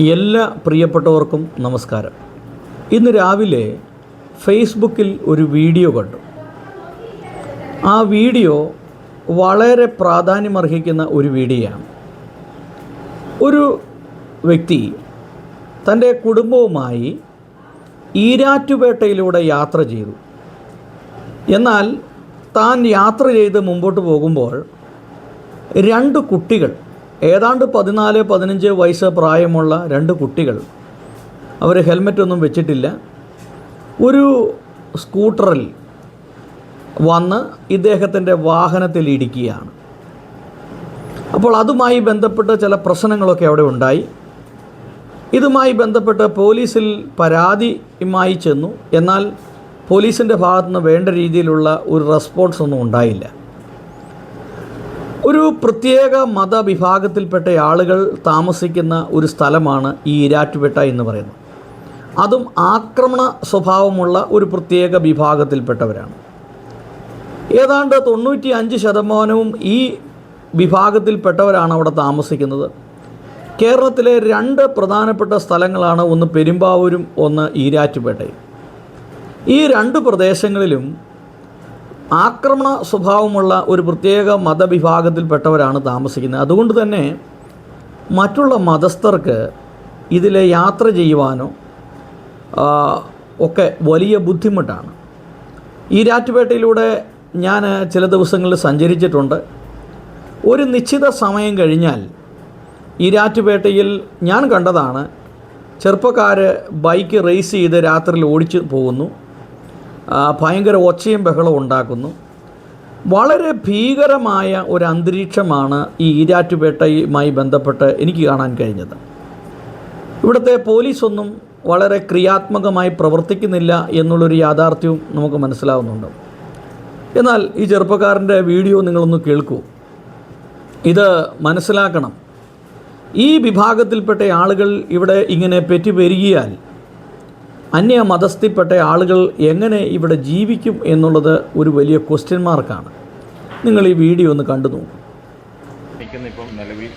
എല്ലാ പ്രിയപ്പെട്ടവർക്കും നമസ്കാരം. ഇന്ന് രാവിലെ ഫേസ്ബുക്കിൽ ഒരു വീഡിയോ കണ്ടു. ആ വീഡിയോ വളരെ പ്രാധാന്യമർഹിക്കുന്ന ഒരു വീഡിയോയാണ്. ഒരു വ്യക്തി തൻ്റെ കുടുംബവുമായി ഈരാറ്റുപേട്ടയിലൂടെ യാത്ര ചെയ്തു. എന്നാൽ താൻ യാത്ര ചെയ്ത് മുമ്പോട്ട് പോകുമ്പോൾ രണ്ട് കുട്ടികൾ, ഏതാണ്ട് 14-15 വയസ്സ് പ്രായമുള്ള രണ്ട് കുട്ടികൾ, അവർ ഹെൽമെറ്റൊന്നും വെച്ചിട്ടില്ല, ഒരു സ്കൂട്ടറിൽ വന്ന് ഇദ്ദേഹത്തിൻ്റെ വാഹനത്തിൽ ഇടിക്കുകയാണ്. അപ്പോൾ അതുമായി ബന്ധപ്പെട്ട് ചില പ്രശ്നങ്ങളൊക്കെ അവിടെ ഉണ്ടായി. ഇതുമായി ബന്ധപ്പെട്ട് പോലീസിൽ പരാതിയുമായി ചെന്നു. എന്നാൽ പോലീസിൻ്റെ ഭാഗത്തുനിന്ന് വേണ്ട രീതിയിലുള്ള ഒരു റെസ്പോൺസ് ഒന്നും ഉണ്ടായില്ല. ഒരു പ്രത്യേക മതവിഭാഗത്തിൽപ്പെട്ട ആളുകൾ താമസിക്കുന്ന ഒരു സ്ഥലമാണ് ഈ ഈരാറ്റുപേട്ട എന്ന് പറയുന്നത്. അതും ആക്രമണ സ്വഭാവമുള്ള ഒരു വിഭാഗത്തിൽപ്പെട്ടവരാണ്. ഏതാണ്ട് 95% ഈ വിഭാഗത്തിൽപ്പെട്ടവരാണ് അവിടെ താമസിക്കുന്നത്. കേരളത്തിലെ രണ്ട് പ്രധാനപ്പെട്ട സ്ഥലങ്ങളാണ്, ഒന്ന് പെരുമ്പാവൂരും ഒന്ന് ഈരാറ്റുപേട്ടയും. ഈ രണ്ട് പ്രദേശങ്ങളിലും ആക്രമണ സ്വഭാവമുള്ള ഒരു പ്രത്യേക മതവിഭാഗത്തിൽപ്പെട്ടവരാണ് താമസിക്കുന്നത്. അതുകൊണ്ട് തന്നെ മറ്റുള്ള മതസ്ഥർക്ക് ഇതിലെ യാത്ര ചെയ്യുവാനോ ഒക്കെ വലിയ ബുദ്ധിമുട്ടാണ്. ഈരാറ്റുപേട്ടയിലൂടെ ഞാൻ ചില ദിവസങ്ങളിൽ സഞ്ചരിച്ചിട്ടുണ്ട്. ഒരു നിശ്ചിത സമയം കഴിഞ്ഞാൽ ഈരാറ്റുപേട്ടയിൽ ഞാൻ കണ്ടതാണ്, ചെറുപ്പക്കാർ ബൈക്ക് റേസ് ചെയ്ത് രാത്രിയിൽ ഓടിച്ചു പോകുന്നു, ഭയങ്കര ഒച്ചയും ബഹളവും ഉണ്ടാക്കുന്നു. വളരെ ഭീകരമായ ഒരു അന്തരീക്ഷമാണ് ഈ ഈരാറ്റുപേട്ടയുമായി ബന്ധപ്പെട്ട് എനിക്ക് കാണാൻ കഴിഞ്ഞത്. ഇവിടുത്തെ പോലീസൊന്നും വളരെ ക്രിയാത്മകമായി പ്രവർത്തിക്കുന്നില്ല എന്നുള്ളൊരു യാഥാർത്ഥ്യവും നമുക്ക് മനസ്സിലാവുന്നുണ്ട്. എന്നാൽ ഈ ചെറുപ്പക്കാരൻ്റെ വീഡിയോ നിങ്ങളൊന്ന് കേൾക്കൂ. ഇത് മനസ്സിലാക്കണം. ഈ വിഭാഗത്തിൽപ്പെട്ട ആളുകൾ ഇവിടെ ഇങ്ങനെ പെറ്റുപെരുകിയാൽ അന്യ മതസ്ഥിൽപ്പെട്ട ആളുകൾ എങ്ങനെ ഇവിടെ ജീവിക്കും എന്നുള്ളത് ഒരു വലിയ ക്വസ്റ്റ്യൻ മാർക്കാണ്. നിങ്ങൾ ഈ വീഡിയോ ഒന്ന് കണ്ടു നോക്കും. ഇപ്പം നിലവിൽ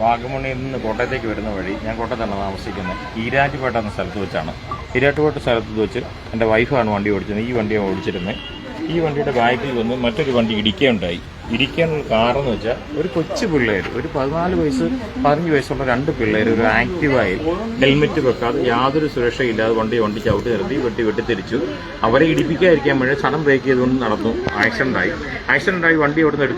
വാഗമണ്ണിൽ നിന്ന് കോട്ടയത്തേക്ക് വരുന്ന വഴി, ഞാൻ കോട്ടയത്താണ് താമസിക്കുന്നത്, ഈരാറ്റുപേട്ട എന്ന സ്ഥലത്ത് വെച്ചാണ്. ഈരാറ്റുപേട്ട സ്ഥലത്ത് വെച്ച് എൻ്റെ വൈഫാണ് വണ്ടി ഓടിച്ചത്. ഈ വണ്ടിയാണ് ഓടിച്ചിരുന്നത്. ഈ വണ്ടിയുടെ ബാക്കിൽ വന്ന് മറ്റൊരു വണ്ടി ഇടിക്കുകയുണ്ടായി. ഇടിക്കാനുള്ള കാറെന്ന് വെച്ചാൽ ഒരു കൊച്ചു പിള്ളേർ, ഒരു 14-15 വയസ്സുള്ള രണ്ട് പിള്ളേർ ഒരു ആക്റ്റീവായി ഹെൽമെറ്റ് വെക്കാതെ യാതൊരു സുരക്ഷയില്ലാതെ വണ്ടി ചവിട്ടി നിർത്തി വെട്ടിത്തിരിച്ചു. അവരെ ഇടിപ്പിക്കാതിരിക്കാൻ വേണ്ടി സഡൻ ബ്രേക്ക് ചെയ്തുകൊണ്ട് നടന്നു. ആക്സിഡൻ്റായി വണ്ടി അവിടെ നിന്ന്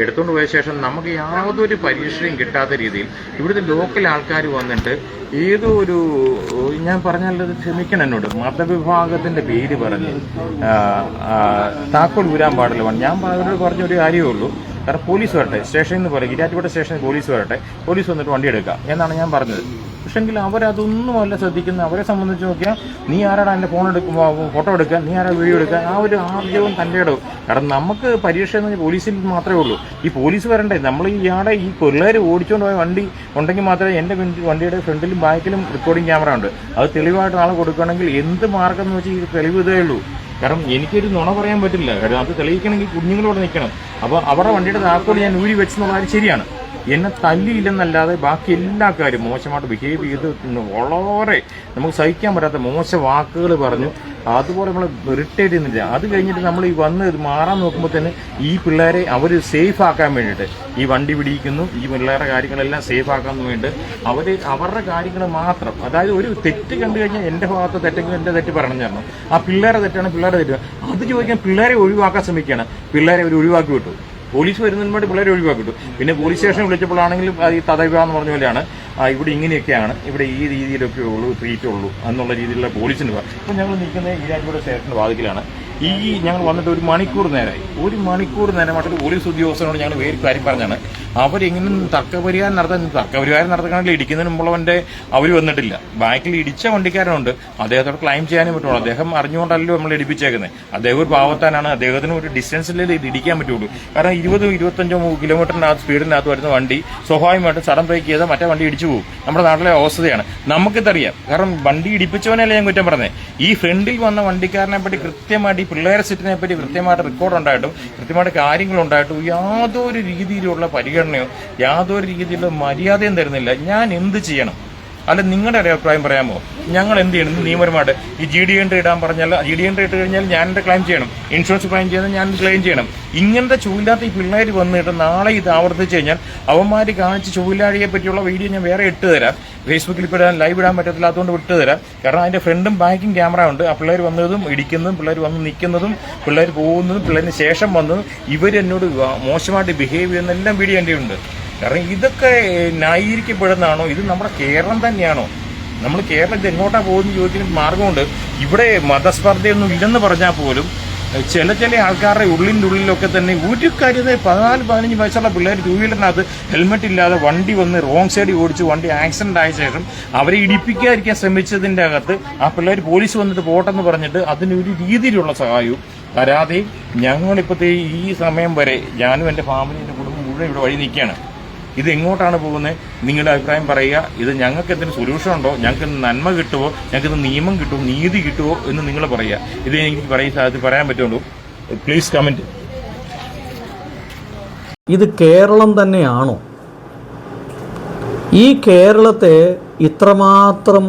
എടുത്തുകൊണ്ട് പോയ ശേഷം നമുക്ക് യാതൊരു പരീക്ഷയും കിട്ടാത്ത രീതിയിൽ ഇവിടുത്തെ ലോക്കൽ ആൾക്കാർ വന്നിട്ട് ഏതോ ഒരു, ഞാൻ പറഞ്ഞാലത് ക്ഷമിക്കണം എന്നോട്, മതവിഭാഗത്തിൻ്റെ പേര് പറഞ്ഞ് താക്കോൽ ഊരാൻ പാടില്ല. ഞാൻ അവരോട് പറഞ്ഞൊരു കാര്യമേ ഉള്ളൂ, കാരണം പോലീസ് വരട്ടെ, സ്റ്റേഷനിൽ നിന്ന് പറയും, ഈരാറ്റുപേട്ട സ്റ്റേഷനിൽ പോലീസ് വരട്ടെ, പോലീസ് വന്നിട്ട് വണ്ടി എടുക്കാം എന്നാണ് ഞാൻ പറഞ്ഞത്. പക്ഷെങ്കിൽ അവരതൊന്നുമല്ല ശ്രദ്ധിക്കുന്നത്. അവരെ സംബന്ധിച്ച് നോക്കിയാൽ നീ ആരാടാ എൻ്റെ ഫോട്ടോ എടുക്കുക, നീ ആരാ വീഡിയോ എടുക്കുക, ആ ഒരു ആർജവും തൻ്റെ ഇടവും. കാരണം നമുക്ക് പരീക്ഷ എന്ന് പറഞ്ഞാൽ പോലീസിൽ മാത്രമേ ഉള്ളൂ. ഈ പോലീസ് വരണ്ടേ? നമ്മൾ ഈ പിള്ളേർ ഓടിച്ചുകൊണ്ട് പോയ വണ്ടി ഉണ്ടെങ്കിൽ മാത്രമേ, എൻ്റെ വണ്ടിയുടെ ഫ്രണ്ടിലും ബാക്കിലും റെക്കോർഡിംഗ് ക്യാമറ ഉണ്ട്, അത് തെളിവായിട്ട് നാളെ കൊടുക്കുകയാണെങ്കിൽ എന്ത് മാർഗം എന്ന് വെച്ചാൽ ഈ തെളിവ് ഇതേ ഉള്ളൂ. കാരണം എനിക്കൊരു നുണ പറയാൻ പറ്റില്ല. കാരണം അത് തെളിയിക്കണമെങ്കിൽ കുഞ്ഞുങ്ങളോട് നിൽക്കണം. അപ്പോൾ അവരുടെ വണ്ടിയുടെ താക്കോൽ ഞാൻ ഊരി വെച്ചെന്നുള്ള കാര്യം ശരിയാണ്. എന്നെ തല്ലിയില്ലെന്നല്ലാതെ ബാക്കി എല്ലാ കാര്യവും മോശമായിട്ട് ബിഹേവ് ചെയ്ത് വളരെ നമുക്ക് സഹിക്കാൻ പറ്റാത്ത മോശം വാക്കുകൾ പറഞ്ഞു. അതുപോലെ നമ്മൾ ഇറിറ്റേറ്റ് ചെയ്യുന്നില്ല. അത് കഴിഞ്ഞിട്ട് നമ്മൾ ഈ വന്ന് മാറാൻ നോക്കുമ്പോൾ തന്നെ ഈ പിള്ളേരെ അവർ സേഫ് ആക്കാൻ വേണ്ടിയിട്ട് ഈ വണ്ടി പിടിക്കുന്നു. ഈ പിള്ളേരുടെ കാര്യങ്ങളെല്ലാം സേഫ് ആക്കാൻ വേണ്ടിയിട്ട് അവരുടെ കാര്യങ്ങൾ മാത്രം, അതായത് ഒരു തെറ്റ് കണ്ടു കഴിഞ്ഞാൽ എൻ്റെ ഭാഗത്ത് തെറ്റെങ്കിലും എൻ്റെ തെറ്റ് പറഞ്ഞു തരണം. ആ പിള്ളേരെ തെറ്റാണ്, പിള്ളേരെ തെറ്റ് അത് ചോദിക്കാൻ പിള്ളേരെ ഒഴിവാക്കാൻ ശ്രമിക്കുകയാണ്. പിള്ളേരെ അവർ ഒഴിവാക്കി വിട്ടു. പോലീസ് വരുന്നതിന് വേണ്ടി പിള്ളേരെ ഒഴിവാക്കിട്ടു. പിന്നെ പോലീസ് സ്റ്റേഷൻ വിളിച്ചപ്പോഴാണെങ്കിലും ഈ തദൈവ എന്ന് പറഞ്ഞ പോലെയാണ്, ഇവിടെ ഇങ്ങനെയൊക്കെയാണ്, ഇവിടെ ഈ രീതിയിലൊക്കെ ഉള്ളൂ, ട്രീറ്റ് ഉള്ളൂ എന്നുള്ള രീതിയിലുള്ള പോലീസിന്. അപ്പോൾ ഞങ്ങൾ നിൽക്കുന്നത് ഈരാറ്റുപേട്ട സ്റ്റേഷൻ്റെ വാതിക്കലാണ്. ഞങ്ങൾ വന്നിട്ട് ഒരു മണിക്കൂർ നേരമായിട്ട് പോലീസ് ഉദ്യോഗസ്ഥരോട് ഞങ്ങൾ വേറെ കാര്യം പറഞ്ഞാണ്. അവരെങ്ങനെ തർക്കപരിഹാരം നടത്താനാണെങ്കിൽ ഇടിക്കുന്നതിന് മുമ്പുള്ളവൻ്റെ അവർ വന്നിട്ടില്ല. ബാക്കിൽ ഇടിച്ച വണ്ടിക്കാരനുണ്ട്, അദ്ദേഹത്തോട് ക്ലൈം ചെയ്യാനേ പറ്റുള്ളൂ. അദ്ദേഹം അറിഞ്ഞുകൊണ്ടല്ലോ നമ്മൾ ഇടിപ്പിച്ചേക്കുന്നത്. അദ്ദേഹം ഒരു പാവത്താനാണ്, അദ്ദേഹത്തിന് ഒരു ഡിസ്റ്റൻസിലേ ഇത് ഇടിക്കാൻ പറ്റുള്ളൂ. കാരണം 20-25 കിലോമീറ്ററിനകത്ത് സ്പീഡിനകത്ത് വരുന്ന വണ്ടി സ്വാഭാവികമായിട്ടും സഡൻ ബ്രേക്ക് ചെയ്താൽ മറ്റേ വണ്ടി ഇടിച്ചു പോകും. നമ്മുടെ നാട്ടിലെ അവസ്ഥയാണ്, നമുക്കിതറിയാം. കാരണം വണ്ടി ഇടിപ്പിച്ചവനല്ലേ ഞാൻ കുറ്റം പറഞ്ഞത്. ഈ ഫ്രണ്ടിൽ വന്ന വണ്ടിക്കാരനെ പറ്റി കൃത്യമായിട്ട്, ഈ പിള്ളേരെ സെറ്റിനെ പറ്റി കൃത്യമായിട്ട് റെക്കോർഡ് ഉണ്ടായിട്ടും കൃത്യമായിട്ട് കാര്യങ്ങളുണ്ടായിട്ടും യാതൊരു രീതിയിലുള്ള പരിഗണനയോ യാതൊരു രീതിയിലുള്ള മര്യാദയും തരുന്നില്ല. ഞാൻ എന്ത് ചെയ്യണം? അല്ല നിങ്ങളുടെ ഒരു അഭിപ്രായം പറയാമോ? ഞങ്ങൾ എന്ത് ചെയ്യണം നിയമപരമായിട്ട്? ഈ GD എൻട്രി ഇടാൻ പറഞ്ഞാൽ GD എൻട്രി ഇട്ട് കഴിഞ്ഞാൽ ഞാൻ എൻ്റെ ക്ലെയിം ചെയ്യണം, ഇൻഷുറൻസ് ക്ലെയിം ചെയ്യുന്നത് ഞാൻ ക്ലെയിം ചെയ്യണം. ഇങ്ങനത്തെ ചൂവില്ലാത്ത ഈ പിള്ളേർ വന്നിട്ട് നാളെ ഇത് ആവർത്തിച്ച് കഴിഞ്ഞാൽ അവന്മാർ കാണിച്ച് ചൂവിലാഴിയെ പറ്റിയുള്ള വീഡിയോ ഞാൻ വേറെ ഇട്ട് തരാം. ഫേസ്ബുക്കിൽ ഇപ്പോൾ ഇടാൻ ലൈവ് ഇടാൻ പറ്റത്തില്ലാത്തതുകൊണ്ട് വിട്ടു തരാം. കാരണം അതിൻ്റെ ഫ്രണ്ടും ബാക്കും ക്യാമറ ഉണ്ട്. ആ പിള്ളേർ വന്നതും ഇടിക്കുന്നതും പിള്ളേർ വന്ന് നിൽക്കുന്നതും പിള്ളേർ പോകുന്നതും പിള്ളേരിന് ശേഷം വന്നതും ഇവരെന്നോട് മോശമായിട്ട് ബിഹേവ് ചെയ്യുന്നതെല്ലാം വീഡിയോ എൻ്റെ ഉണ്ട്. കാരണം ഇതൊക്കെ ന്യായീകരിക്കപ്പെടുന്നതാണോ? ഇത് നമ്മുടെ കേരളം തന്നെയാണോ? നമ്മൾ കേരളം ഇത് എങ്ങോട്ടാണ് പോകുന്നത് ചോദിക്കുന്ന മാർഗമുണ്ട്. ഇവിടെ മതസ്പർദ്ധയൊന്നും ഇല്ലെന്ന് പറഞ്ഞാൽ പോലും ചില ആൾക്കാരുടെ ഉള്ളിലൊക്കെ തന്നെ ഒരു കാര്യം 14-15 വയസ്സുള്ള പിള്ളേർ 2 വീലറിനകത്ത് ഹെൽമെറ്റ് ഇല്ലാതെ വണ്ടി വന്ന് റോങ് സൈഡിൽ ഓടിച്ച് വണ്ടി ആക്സിഡന്റ് ആയ ശേഷം അവരെ ഇടിപ്പിക്കാതിരിക്കാൻ ശ്രമിച്ചതിൻ്റെ അകത്ത് ആ പിള്ളേർ പോലീസ് വന്നിട്ട് പോട്ടെന്ന് പറഞ്ഞിട്ട് അതിനൊരു രീതിയിലുള്ള സഹായവും തരാതെയും ഞങ്ങളിപ്പോഴത്തെ ഈ സമയം വരെ ഞാനും എൻ്റെ ഫാമിലി എൻ്റെ കുടുംബം മുഴുവൻ ഇവിടെ വഴി നിൽക്കുകയാണ്. ഇത് എങ്ങോട്ടാണ് പോകുന്നത്? നിങ്ങളുടെ അഭിപ്രായം പറയുക. ഇത് ഞങ്ങൾക്ക് എന്തെങ്കിലും സൊല്യൂഷൻ ഉണ്ടോ? ഞങ്ങൾക്ക് നന്മ കിട്ടുമോ? ഞങ്ങൾക്ക് നിയമം കിട്ടുമോ? നീതി കിട്ടുമോ എന്ന് നിങ്ങൾ പറയുക. ഇത് എനിക്ക് പറയാൻ പറ്റുള്ളൂ. Please comment. ഇത് കേരളം തന്നെയാണോ? ഈ കേരളത്തെ ഇത്രമാത്രം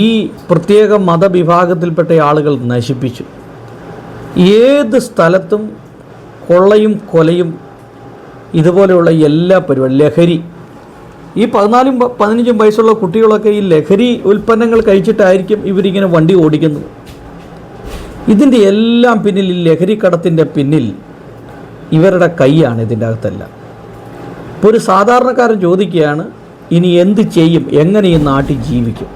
ഈ പ്രത്യേക മതവിഭാഗത്തിൽപ്പെട്ട ആളുകൾ നശിപ്പിച്ചു. ഏത് സ്ഥലത്തും കൊള്ളയും കൊലയും ഇതുപോലെയുള്ള എല്ലാ പരിപാടി, ലഹരി. ഈ 14-15 വയസ്സുള്ള കുട്ടികളൊക്കെ ഈ ലഹരി ഉൽപ്പന്നങ്ങൾ കഴിച്ചിട്ടായിരിക്കും ഇവരിങ്ങനെ വണ്ടി ഓടിക്കുന്നത്. ഇതിൻ്റെ എല്ലാം പിന്നിൽ, ഈ ലഹരി കടത്തിൻ്റെ പിന്നിൽ ഇവരുടെ കൈയാണ് ഇതിൻ്റെ അകത്തെല്ലാം. ഇപ്പോൾ ഒരു സാധാരണക്കാരൻ ചോദിക്കുകയാണ്, ഇനി എന്ത് ചെയ്യും, എങ്ങനെ ഈ നാട്ടിൽ ജീവിക്കും?